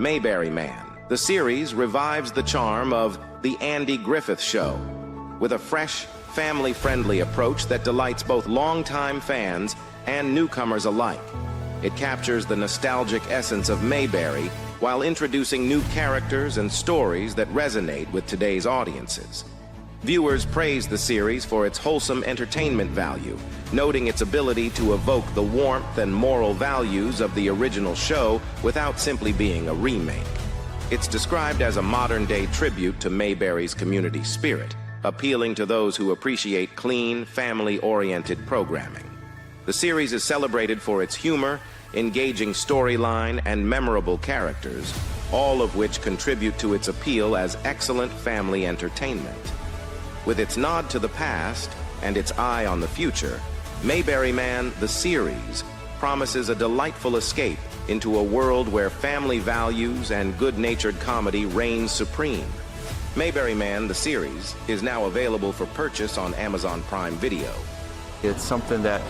Mayberry Man, the series revives the charm of The Andy Griffith Show with a fresh, family-friendly approach that delights both longtime fans and newcomers alike. It captures the nostalgic essence of Mayberry while introducing new characters and stories that resonate with today's audiences. Viewers praise the series for its wholesome entertainment value, noting its ability to evoke the warmth and moral values of the original show without simply being a remake. It's described as a modern-day tribute to Mayberry's community spirit, appealing to those who appreciate clean, family-oriented programming. The series is celebrated for its humor, engaging storyline, and memorable characters, all of which contribute to its appeal as excellent family entertainment. With its nod to the past and its eye on the future, Mayberry Man, the series, promises a delightful escape into a world where family values and good-natured comedy reign supreme. Mayberry Man, the series, is now available for purchase on Amazon Prime Video. It's something that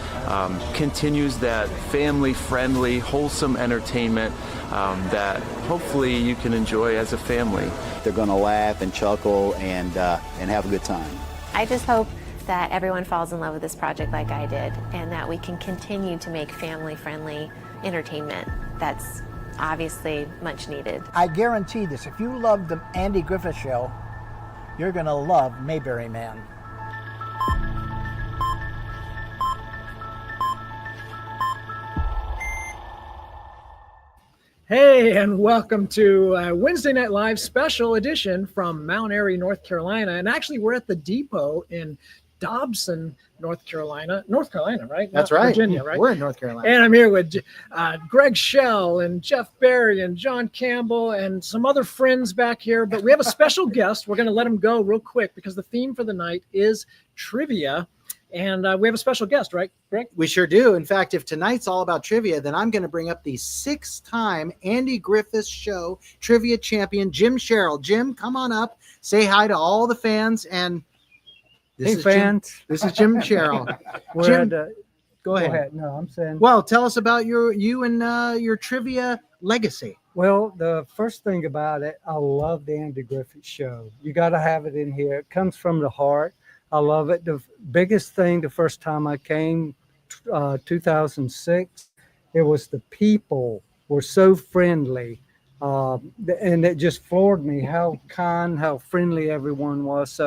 continues that family-friendly, wholesome entertainment that hopefully you can enjoy as a family. They're going to laugh and chuckle and have a good time. I just hope that everyone falls in love with this project like I did, and that we can continue to make family-friendly entertainment that's obviously much needed. I guarantee this, if you love the Andy Griffith Show, you're going to love Mayberry Man. Hey, and welcome to Wednesday Night Live special edition from Mount Airy, North Carolina. And actually, we're at the depot in Dobson, North Carolina. North Carolina, right? That's right. Virginia, right? We're in North Carolina. And I'm here with Greg Schell and Jeff Berry and John Campbell and some other friends back here. But we have a special guest. We're going to let him go real quick because the theme for the night is trivia. And we have a special guest, right, Greg? We sure do. In fact, if tonight's all about trivia, then I'm going to bring up the 6-time Andy Griffith Show trivia champion, Jim Sherrill. Jim, come on up. Say hi to all the fans. And Hey, fans. This is Jim Sherrill. Jim, go ahead. No, I'm saying. Well, tell us about you and your trivia legacy. Well, the first thing about it, I love the Andy Griffith Show. You got to have it in here. It comes from the heart. I love it. The biggest thing the first time I came, 2006, it was the people were so friendly. And it just floored me how kind, how friendly everyone was.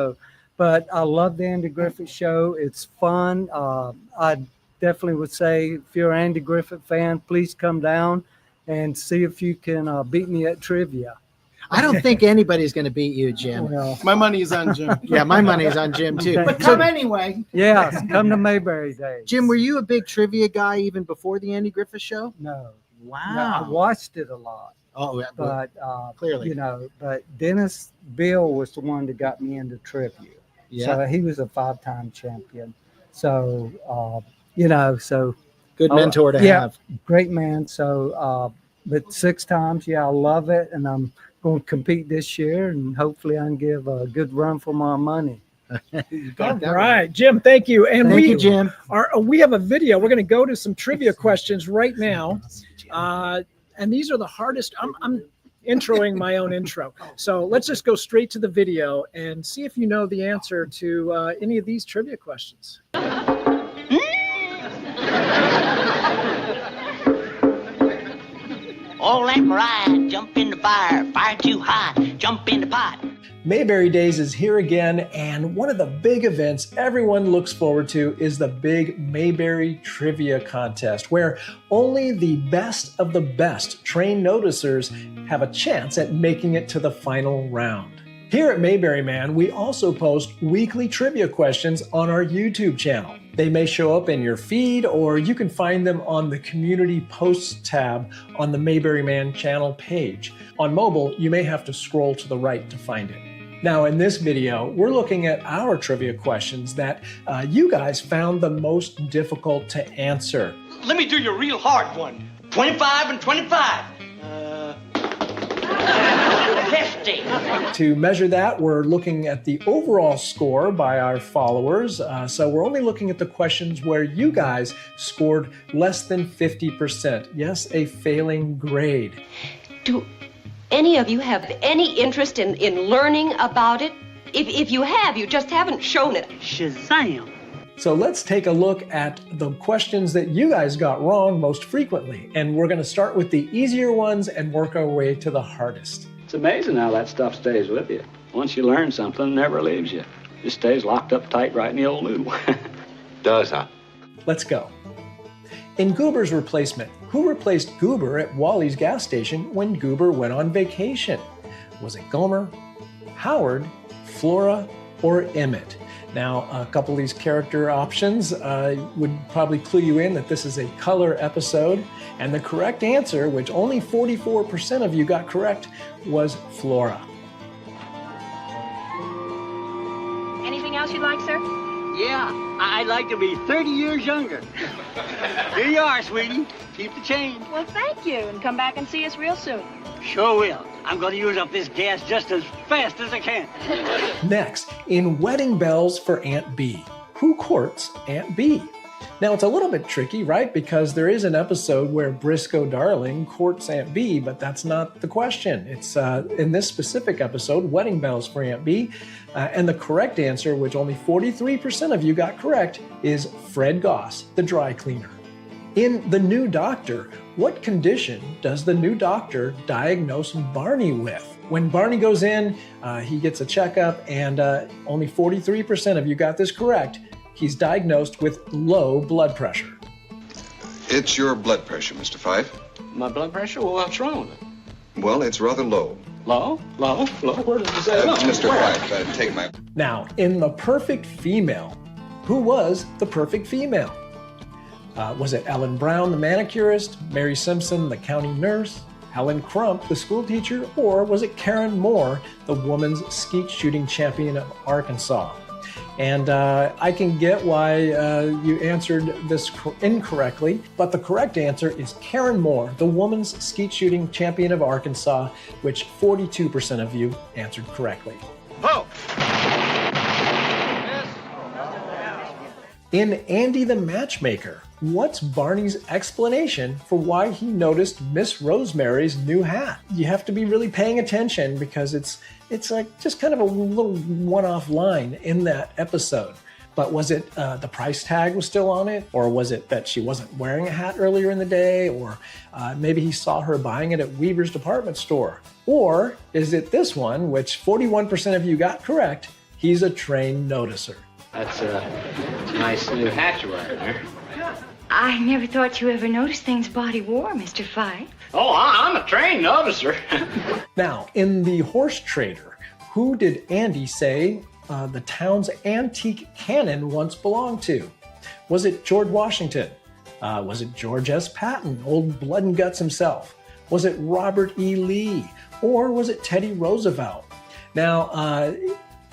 But I love the Andy Griffith Show. It's fun. I definitely would say if you're an Andy Griffith fan, please come down and see if you can beat me at trivia. I don't think anybody's going to beat you, Jim. Well, My money is on Jim. Yeah, my money is on Jim, too. But come anyway. yeah, come to Mayberry Days. Jim, were you a big trivia guy even before the Andy Griffith Show? No. Wow. No, I watched it a lot. Oh, yeah, But clearly. But Dennis Bill was the one that got me into trivia. Yeah. So he was a 5-time champion. So so Good mentor to have. Great man. So but 6 times, I love it, and I'm going to compete this year, and hopefully I can give a good run for my money. All right, Jim, thank you. And Thank you, Jim. We have a video. We're going to go to some trivia questions right now. And these are the hardest. I'm introing my own intro. So let's just go straight to the video and see if you know the answer to any of these trivia questions. All that ride, jump in the fire, fire too hot, jump in the pot. Mayberry Days is here again, and one of the big events everyone looks forward to is the big Mayberry Trivia Contest, where only the best of the best trained noticers have a chance at making it to the final round. Here at Mayberry Man, we also post weekly trivia questions on our YouTube channel. They may show up in your feed, or you can find them on the Community Posts tab on the Mayberry Man channel page. On mobile, you may have to scroll to the right to find it. Now, in this video, we're looking at our trivia questions that you guys found the most difficult to answer. Let me do your real hard one. 25 and 25. 50. To measure that, we're looking at the overall score by our followers. So we're only looking at the questions where you guys scored less than 50%. Yes, a failing grade. Do Any of you have any interest in learning about it? If you have, you just haven't shown it. Shazam! So let's take a look at the questions that you guys got wrong most frequently. And we're going to start with the easier ones and work our way to the hardest. It's amazing how that stuff stays with you. Once you learn something, it never leaves you. It just stays locked up tight right in the old noodle. Does, huh? Let's go. In Goober's replacement, who replaced Goober at Wally's gas station when Goober went on vacation? Was it Gomer, Howard, Flora, or Emmett? Now, a couple of these character options would probably clue you in that this is a color episode. And the correct answer, which only 44% of you got correct, was Flora. Anything else you'd like, sir? Yeah, I'd like to be 30 years younger. Here you are, sweetie. Keep the change. Well, thank you, and come back and see us real soon. Sure will. I'm going to use up this gas just as fast as I can. Next, in Wedding Bells for Aunt Bee, who courts Aunt Bee? Now, it's a little bit tricky, right? Because there is an episode where Briscoe Darling courts Aunt Bee, but that's not the question. It's in this specific episode, Wedding Bells for Aunt Bee. And the correct answer, which only 43% of you got correct, is Fred Goss, the dry cleaner. In The New Doctor, what condition does the new doctor diagnose Barney with? When Barney goes in, he gets a checkup, and only 43% of you got this correct. He's diagnosed with low blood pressure. It's your blood pressure, Mr. Fife. My blood pressure? Well, what's wrong with it? Well, it's rather low. Low? Low? Low? Where does it say low? Mr. Fife, take my... Now, in The Perfect Female, who was the perfect female? Was it Ellen Brown, the manicurist, Mary Simpson, the county nurse, Helen Crump, the school teacher, or was it Karen Moore, the women's skeet shooting champion of Arkansas? And I can get why you answered this incorrectly, but the correct answer is Karen Moore, the women's skeet shooting champion of Arkansas, which 42% of you answered correctly. Oh! In Andy the Matchmaker, what's Barney's explanation for why he noticed Miss Rosemary's new hat? You have to be really paying attention because it's like just kind of a little one-off line in that episode. But was it the price tag was still on it? Or was it that she wasn't wearing a hat earlier in the day? Or maybe he saw her buying it at Weaver's department store? Or is it this one, which 41% of you got correct, he's a trained noticer? That's a nice new hat you're wearing there. I never thought you ever noticed things Body wore, Mr. Fife. Oh, I'm a trained noticer. Now, in The Horse Trader, who did Andy say the town's antique cannon once belonged to? Was it George Washington? Was it George S. Patton, old blood and guts himself? Was it Robert E. Lee? Or was it Teddy Roosevelt? Now,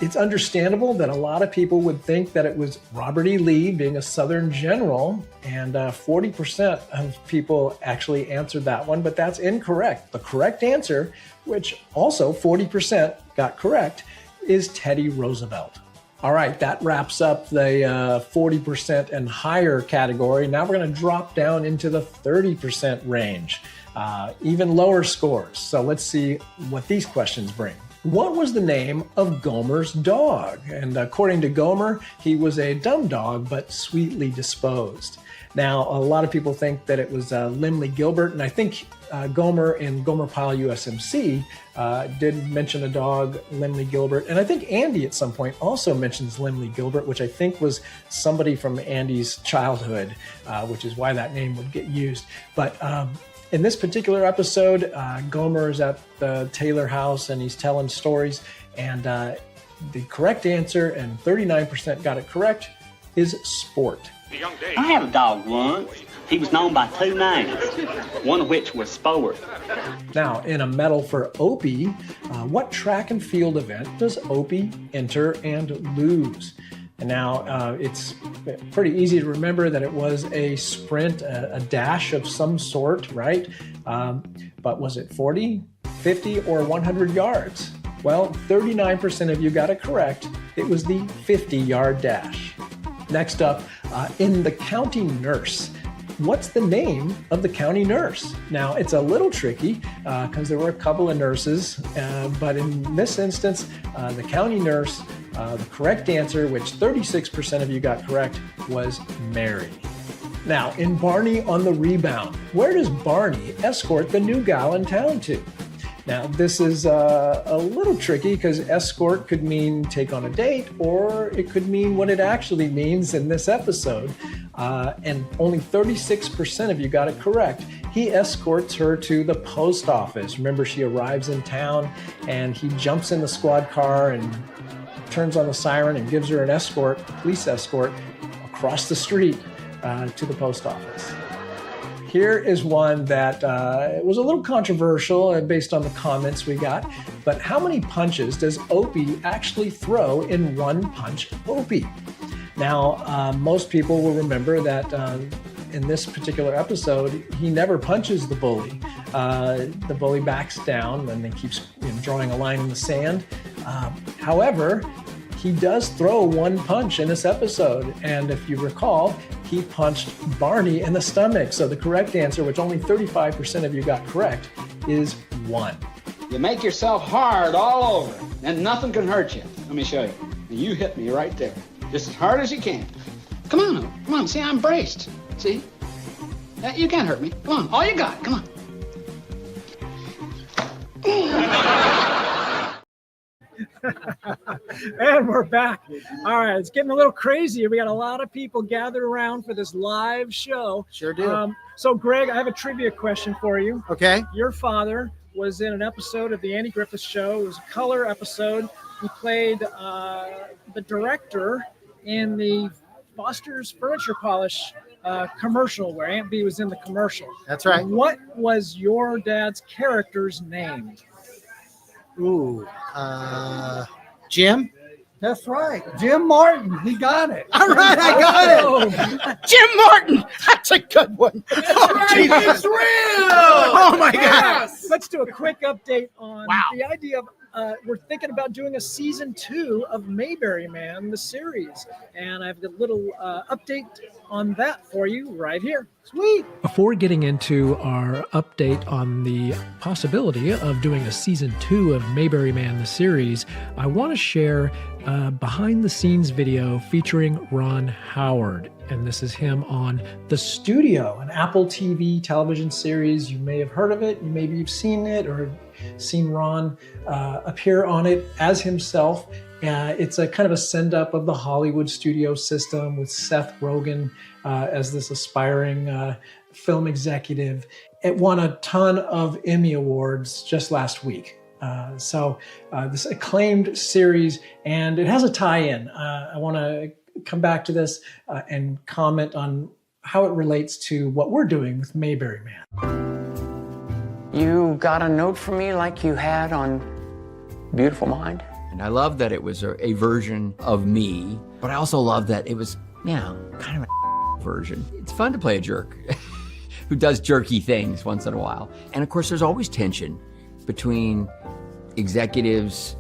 it's understandable that a lot of people would think that it was Robert E. Lee, being a Southern general, and 40% of people actually answered that one, but that's incorrect. The correct answer, which also 40% got correct, is Teddy Roosevelt. All right, that wraps up the 40% and higher category. Now we're going to drop down into the 30% range, even lower scores. So let's see what these questions bring. What was the name of Gomer's dog? And according to Gomer, he was a dumb dog, but sweetly disposed. Now, a lot of people think that it was Limley Gilbert, and I think Gomer in Gomer Pyle USMC did mention a dog, Limley Gilbert, and I think Andy at some point also mentions Limley Gilbert, which I think was somebody from Andy's childhood, which is why that name would get used. But in this particular episode, Gomer is at the Taylor house and he's telling stories, and the correct answer, and 39% got it correct, is Sport. I had a dog once. He was known by 2 names, one of which was Sport. Now, in a medal for Opie, what track and field event does Opie enter and lose? And now it's pretty easy to remember that it was a sprint, a dash of some sort, right? But was it 40, 50, or 100 yards? Well, 39% of you got it correct. It was the 50-yard dash. Next up, in The County Nurse, what's the name of the county nurse? Now, it's a little tricky because there were a couple of nurses, but in this instance, the county nurse, the correct answer, which 36% of you got correct, was Mary. Now, in Barney on the Rebound, where does Barney escort the new gal in town to? Now, this is a little tricky because escort could mean take on a date, or it could mean what it actually means in this episode. And only 36% of you got it correct. He escorts her to the post office. Remember, she arrives in town and he jumps in the squad car and turns on the siren and gives her an escort, a police escort, across the street to the post office. Here is one that was a little controversial based on the comments we got, but how many punches does Opie actually throw in One Punch Opie? Now, most people will remember that in this particular episode, he never punches the bully. The bully backs down and then keeps drawing a line in the sand. However, he does throw one punch in this episode, and if you recall, he punched Barney in the stomach. So the correct answer, which only 35% of you got correct, is 1. You make yourself hard all over, and nothing can hurt you. Let me show you. You hit me right there, just as hard as you can. Come on, see, I'm braced. See? You can't hurt me. Come on, all you got, come on. And we're back. All right, it's getting a little crazy. We got a lot of people gathered around for this live show. Sure do. So, Greg, I have a trivia question for you. Okay. Your father was in an episode of the Andy Griffith Show. It was a color episode. He played the director in the Foster's Furniture Polish commercial where Aunt Bee was in the commercial. That's right. What was your dad's character's name? Ooh, Jim? That's right. Jim Martin. He got it. All right, I got it. Jim Martin. That's a good one. Oh, Jesus. It's real. Oh, my God. Let's do a quick update on the idea of we're thinking about doing a season 2 of Mayberry Man, the series. And I have a little update on that for you right here. Sweet. Before getting into our update on the possibility of doing a season 2 of Mayberry Man, the series, I want to share a behind the scenes video featuring Ron Howard. And this is him on The Studio, an Apple TV television series. You may have heard of it. Maybe you've seen it or seen Ron appear on it as himself. It's a kind of a send-up of the Hollywood studio system with Seth Rogen as this aspiring film executive. It won a ton of Emmy Awards just last week. So this acclaimed series, and it has a tie-in. I want to come back to this and comment on how it relates to what we're doing with Mayberry Man. You got a note from me like you had on Beautiful Mind? And I love that it was a version of me, but I also love that it was, kind of a version. It's fun to play a jerk who does jerky things once in a while. And of course, there's always tension between executives,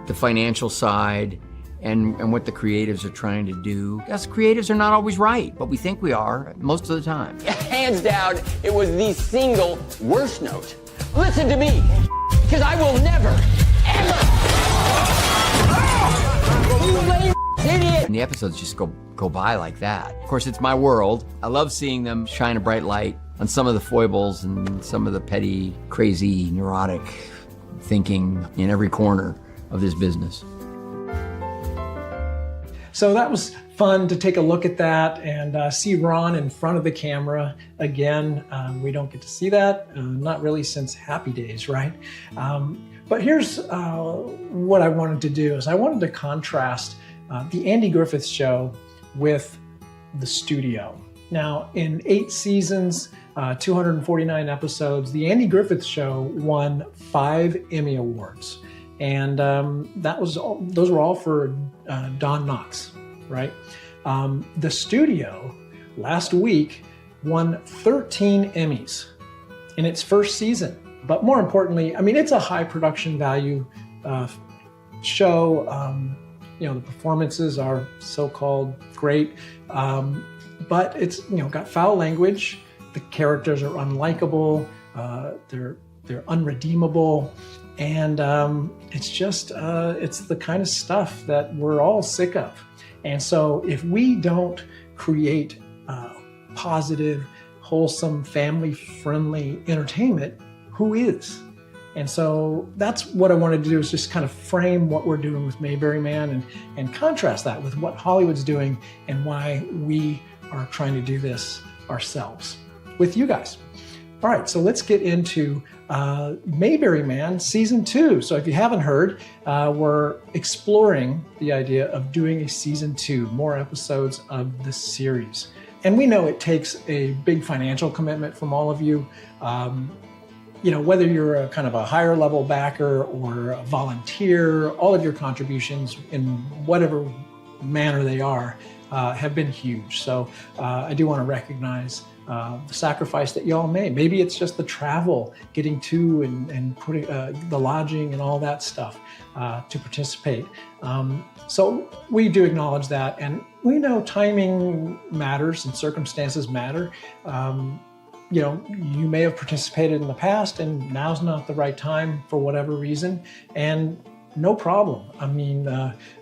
the financial side, and what the creatives are trying to do. Us creatives are not always right, but we think we are most of the time. Hands down, it was the single worst note. Listen to me, because I will never, ever. Idiot. And the episodes just go by like that. Of course, it's my world. I love seeing them shine a bright light on some of the foibles and some of the petty, crazy, neurotic thinking in every corner of this business. So that was fun to take a look at that and see Ron in front of the camera again. We don't get to see that, not really since Happy Days, right? But here's what I wanted to do is I wanted to contrast the Andy Griffith Show with The Studio. Now, in 8 seasons, 249 episodes, the Andy Griffith Show won 5 Emmy Awards. And those were all for Don Knotts, right? The Studio last week won 13 Emmys in its first season. But more importantly, I mean, it's a high production value show. The performances are so-called great, but it's got foul language. the characters are unlikable, they're unredeemable, and it's just it's the kind of stuff that we're all sick of. And so if we don't create positive, wholesome, family-friendly entertainment, who is? And so that's what I wanted to do, is just kind of frame what we're doing with Mayberry Man and contrast that with what Hollywood's doing and why we are trying to do this ourselves with you guys. All right, so let's get into Mayberry Man Season 2. So if you haven't heard, we're exploring the idea of doing a Season 2, more episodes of the series. And we know it takes a big financial commitment from all of you. You know, whether you're a kind of a higher level backer or a volunteer, all of your contributions in whatever manner they are have been huge. So I do want to recognize the sacrifice that y'all made. Maybe it's just the travel, getting to and putting the lodging and all that stuff to participate. So we do acknowledge that, and we know timing matters and circumstances matter. You know, you may have participated in the past and now's not the right time for whatever reason, and no problem. I mean,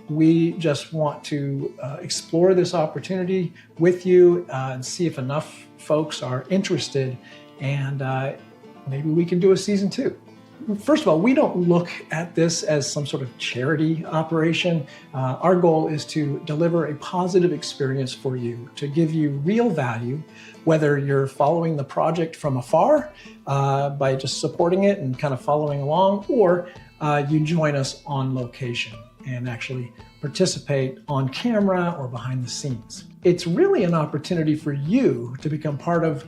we just want to explore this opportunity with you and see if enough folks are interested, and maybe we can do a Season 2. First of all, we don't look at this as some sort of charity operation. Our goal is to deliver a positive experience for you, to give you real value, whether you're following the project from afar by just supporting it and kind of following along, or you join us on location and actually participate on camera or behind the scenes. It's really an opportunity for you to become part of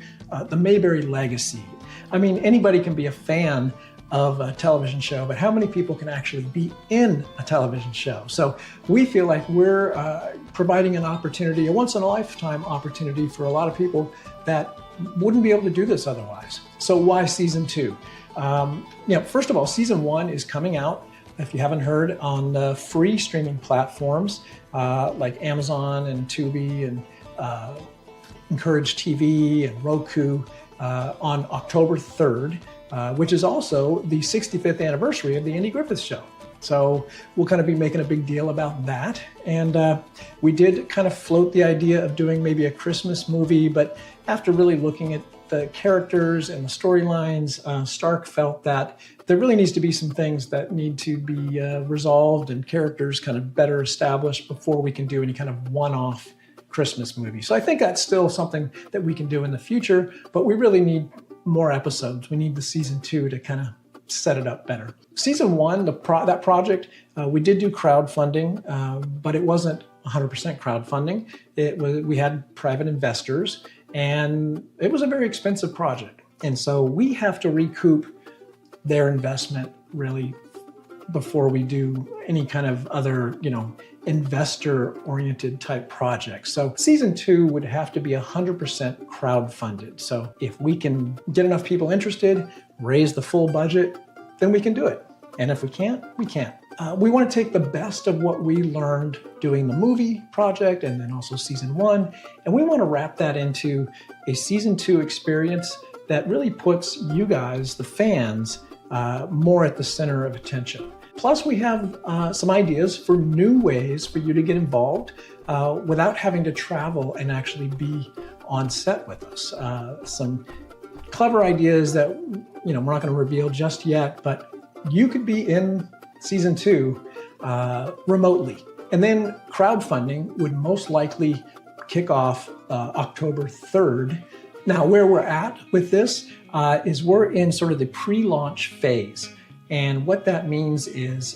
the Mayberry legacy. I mean, anybody can be a fan of a television show, but how many people can actually be in a television show? So we feel like we're providing an opportunity, a once-in-a-lifetime opportunity for a lot of people that wouldn't be able to do this otherwise. So why Season 2? You know, first of all, Season 1 is coming out, if you haven't heard, on free streaming platforms like Amazon and Tubi and Encourage TV and Roku on October 3rd. Which is also the 65th anniversary of the Andy Griffith Show. So we'll kind of be making a big deal about that. And we did kind of float the idea of doing maybe a Christmas movie, but after really looking at the characters and the storylines, Stark felt that there really needs to be some things that need to be resolved and characters kind of better established before we can do any kind of one-off Christmas movie. So I think that's still something that we can do in the future, but we really need more episodes. We need the Season 2 to kind of set it up better. Season 1, that project, we did do crowdfunding, but it wasn't 100% crowdfunding. We had private investors, and it was a very expensive project. And so we have to recoup their investment really before we do any kind of other, you know, investor-oriented type projects. So Season 2 would have to be 100% crowdfunded. So if we can get enough people interested, raise the full budget, then we can do it. And if we can't, we can't. We want to take the best of what we learned doing the movie project and then also Season 1, and we want to wrap that into a Season 2 experience that really puts you guys, the fans, more at the center of attention. Plus, we have some ideas for new ways for you to get involved without having to travel and actually be on set with us. Some clever ideas that, you know, we're not going to reveal just yet, but you could be in Season 2 remotely. And then crowdfunding would most likely kick off October 3rd. Now, where we're at with this is we're in sort of the pre-launch phase. And what that means is,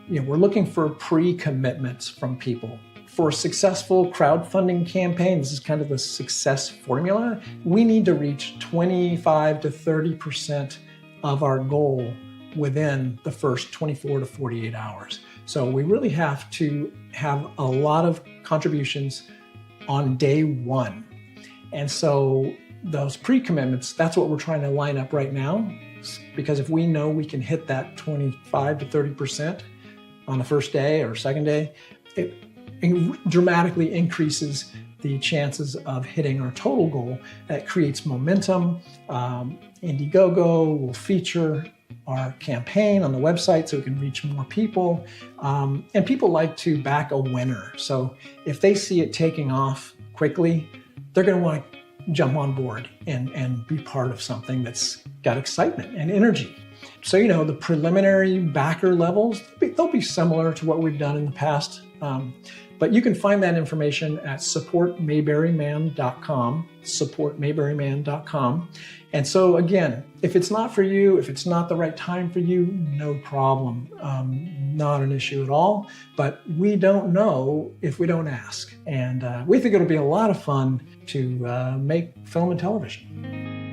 you know, we're looking for pre-commitments from people. For a successful crowdfunding campaign, this is kind of the success formula, we need to reach 25 to 30% of our goal within the first 24 to 48 hours. So we really have to have a lot of contributions on day one. And so those pre-commitments, that's what we're trying to line up right now. Because if we know we can hit that 25 to 30% on the first day or second day, it dramatically increases the chances of hitting our total goal. That creates momentum. Indiegogo will feature our campaign on the website so we can reach more people. And people like to back a winner. So if they see it taking off quickly, they're going to want to jump on board and be part of something that's got excitement and energy. So, you know, the preliminary backer levels, they'll be similar to what we've done in the past. But you can find that information at supportmayberryman.com, supportmayberryman.com. And so again, if it's not for you, if it's not the right time for you, no problem. Not an issue at all. But we don't know if we don't ask. And we think it'll be a lot of fun to make film and television.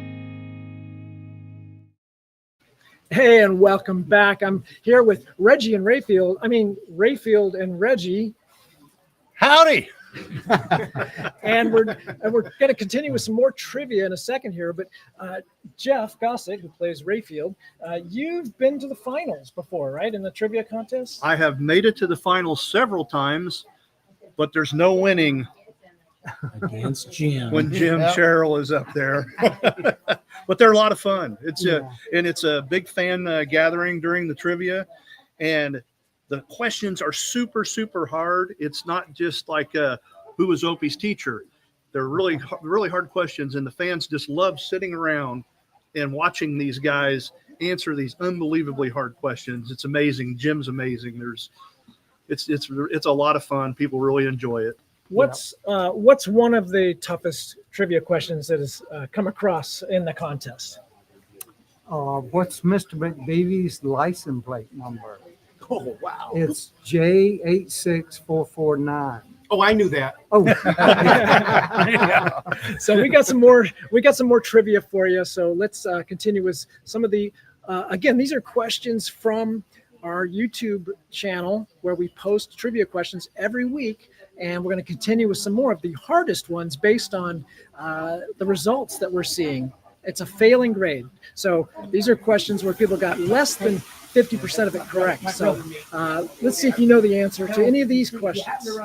Hey, and welcome back. I'm here with Reggie and Rayfield. Rayfield and Reggie. Howdy. and we're going to continue with some more trivia in a second here. But Jeff Gossett, who plays Rayfield, you've been to the finals before, right? In the trivia contest? I have made it to the finals several times, but there's no winning against Jim when Jim Sherrill is up there. But they're a lot of fun. It's a big fan gathering during the trivia, and the questions are super, super hard. It's not just like who was Opie's teacher. They're really, really hard questions, and the fans just love sitting around and watching these guys answer these unbelievably hard questions. It's amazing. Jim's amazing. It's a lot of fun. People really enjoy it. What's one of the toughest trivia questions that has come across in the contest? What's Mr. McBeevy's license plate number? Oh, wow. It's J86449. Oh, I knew that. Oh. So we got some more trivia for you. So let's continue with some of the again, these are questions from our YouTube channel where we post trivia questions every week, and we're going to continue with some more of the hardest ones based on the results that we're seeing. It's a failing grade. So these are questions where people got less than 50% of it correct. So let's see if you know the answer to any of these questions.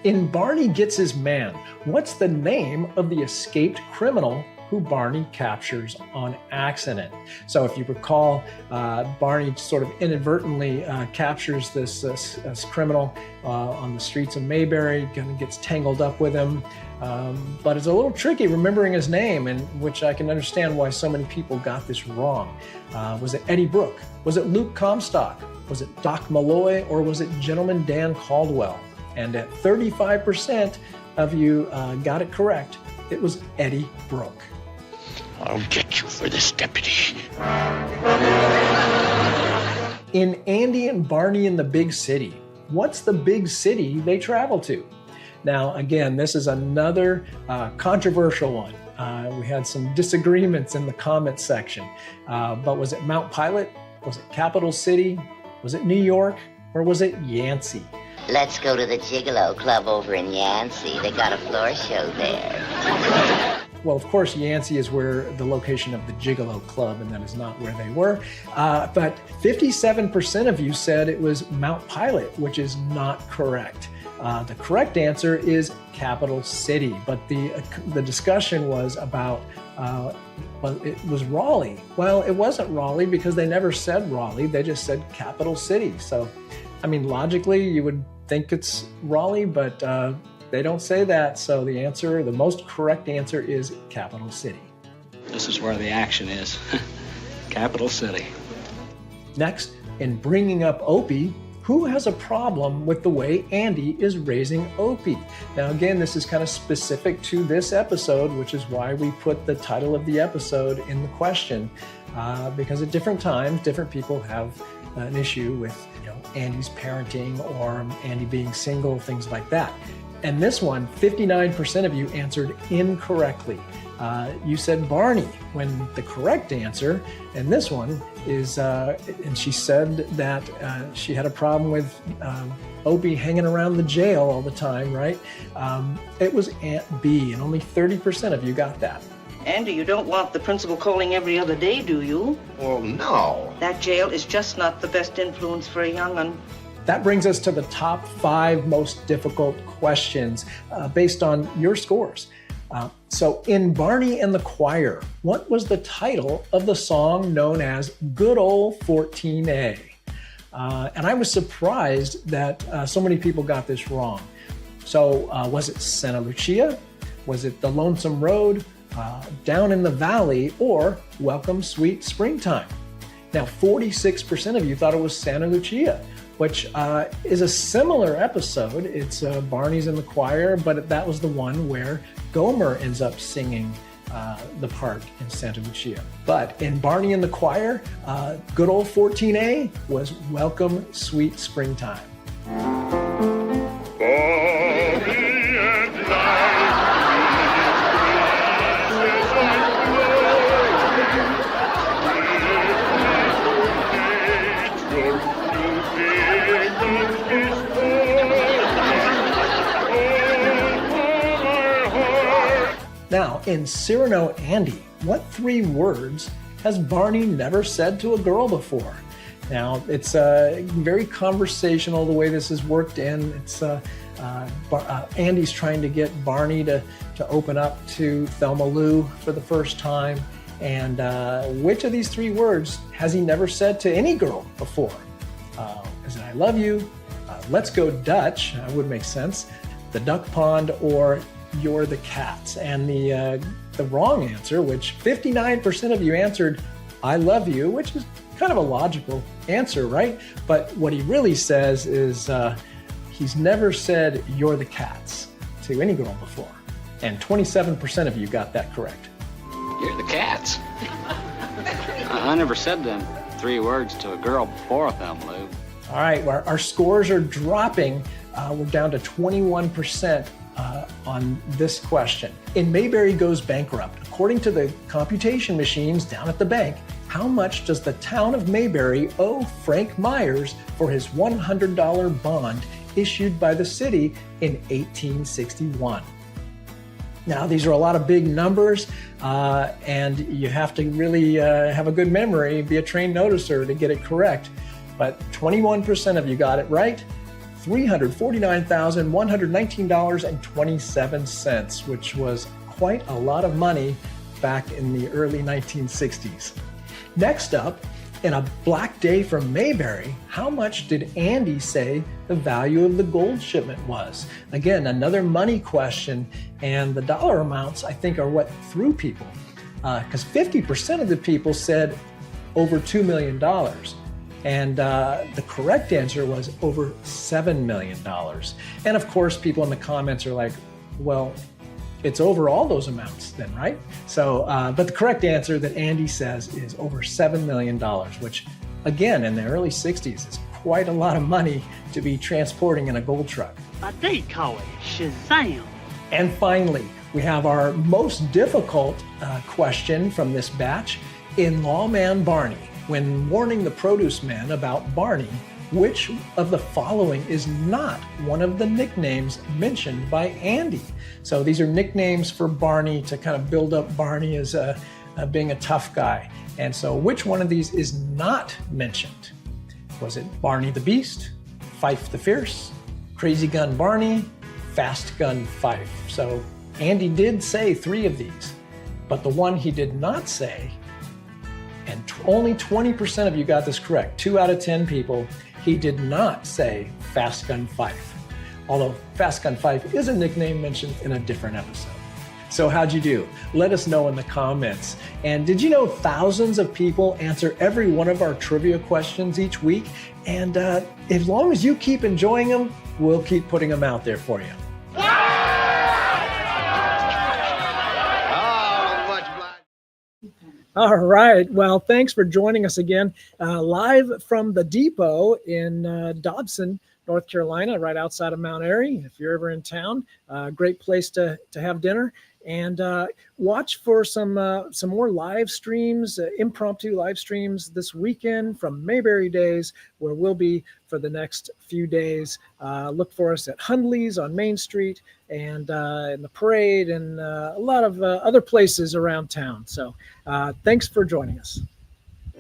In Barney Gets His Man, what's the name of the escaped criminal who Barney captures on accident? So if you recall, Barney sort of inadvertently captures this criminal on the streets of Mayberry, kind of gets tangled up with him. But it's a little tricky remembering his name, and which I can understand why so many people got this wrong. Was it Eddie Brooke? Was it Luke Comstock? Was it Doc Malloy? Or was it Gentleman Dan Caldwell? And at 35% of you got it correct. It was Eddie Brooke. I'll get you for this, deputy. In Andy and Barney in the Big City, what's the big city they travel to? Now, again, this is another controversial one. We had some disagreements in the comments section. But was it Mount Pilot? Was it Capital City? Was it New York? Or was it Yancey? Let's go to the Gigolo Club over in Yancey. They got a floor show there. Well, of course, Yancey is where the location of the Gigolo Club, and that is not where they were. But 57% of you said it was Mount Pilot, which is not correct. The correct answer is Capital City, but the discussion was about, well, it was Raleigh. Well, it wasn't Raleigh because they never said Raleigh, they just said Capital City. So, I mean, logically, you would think it's Raleigh, but they don't say that. So the answer, the most correct answer is Capital City. This is where the action is. Capital City. Next, in bringing up Opie, who has a problem with the way Andy is raising Opie? Now, again, this is kind of specific to this episode, which is why we put the title of the episode in the question, because at different times, different people have an issue with, Andy's parenting or Andy being single, things like that. And this one, 59% of you answered incorrectly. You said Barney, when the correct answer, and this one is, and she said that she had a problem with Opie hanging around the jail all the time, right? It was Aunt B, and only 30% of you got that. Andy, you don't want the principal calling every other day, do you? Well, no. That jail is just not the best influence for a young un. That brings us to the top 5 most difficult questions based on your scores. So in Barney and the Choir, what was the title of the song known as Good Old 14A? And I was surprised that so many people got this wrong. So was it Santa Lucia? Was it The Lonesome Road, Down in the Valley, or Welcome Sweet Springtime? Now, 46% of you thought it was Santa Lucia, which is a similar episode. It's Barney's in the choir, but that was the one where Gomer ends up singing the part in Santa Lucia. But in Barney in the Choir, good old 14A was Welcome Sweet Springtime. Now, in Cyrano Andy, what 3 words has Barney never said to a girl before? Now, it's very conversational the way this is worked in. It's Andy's trying to get Barney to open up to Thelma Lou for the first time. And which of these 3 words has he never said to any girl before? Is it I love you, let's go Dutch, would make sense, the duck pond, or you're the cats? And the wrong answer, which 59% of you answered I love you, which is kind of a logical answer, right? But what he really says is he's never said you're the cats to any girl before. And 27% of you got that correct. You're the cats. I never said them 3 words to a girl before Thelma Lou. All right, our scores are dropping. We're down to 21% on this question. In Mayberry Goes Bankrupt, according to the computation machines down at the bank, how much does the town of Mayberry owe Frank Myers for his $100 bond issued by the city in 1861? Now, these are a lot of big numbers, and you have to really have a good memory, be a trained noticer to get it correct. But 21% of you got it right. $349,119.27, which was quite a lot of money back in the early 1960s. Next up, in A Black Day from Mayberry, how much did Andy say the value of the gold shipment was? Again, another money question, and the dollar amounts, I think, are what threw people, because 50% of the people said over $2 million. And the correct answer was over $7 million. And of course, people in the comments are like, well, it's over all those amounts then, right? So, but the correct answer that Andy says is over $7 million, which again, in the early 60s is quite a lot of money to be transporting in a gold truck. But they call it Shazam. And finally, we have our most difficult question from this batch. In Lawman Barney, when warning the produce men about Barney, which of the following is not one of the nicknames mentioned by Andy? So these are nicknames for Barney to kind of build up Barney as being a tough guy. And so which one of these is not mentioned? Was it Barney the Beast, Fife the Fierce, Crazy Gun Barney, Fast Gun Fife? So Andy did say 3 of these, but the one he did not say, and only 20% of you got this correct, 2 out of 10 people, he did not say Fast Gun Fife, although Fast Gun Fife is a nickname mentioned in a different episode. So how'd you do? Let us know in the comments. And did you know thousands of people answer every one of our trivia questions each week? And as long as you keep enjoying them, we'll keep putting them out there for you. All right. Well, thanks for joining us again, live from the depot in Dobson, North Carolina, right outside of Mount Airy. If you're ever in town, great place to have dinner. And watch for some more live streams, impromptu live streams this weekend from Mayberry Days, where we'll be for the next few days. Look for us at Hundley's on Main Street and in the parade and a lot of other places around town. So thanks for joining us.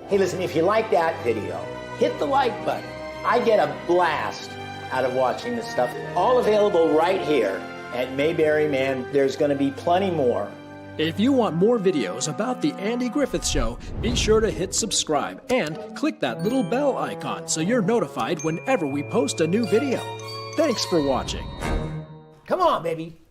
Hey, listen, if you like that video, hit the like button. I get a blast out of watching this stuff. All available right here at Mayberry Man. There's going to be plenty more. If you want more videos about The Andy Griffith Show, be sure to hit subscribe and click that little bell icon so you're notified whenever we post a new video. Thanks for watching. Come on, baby.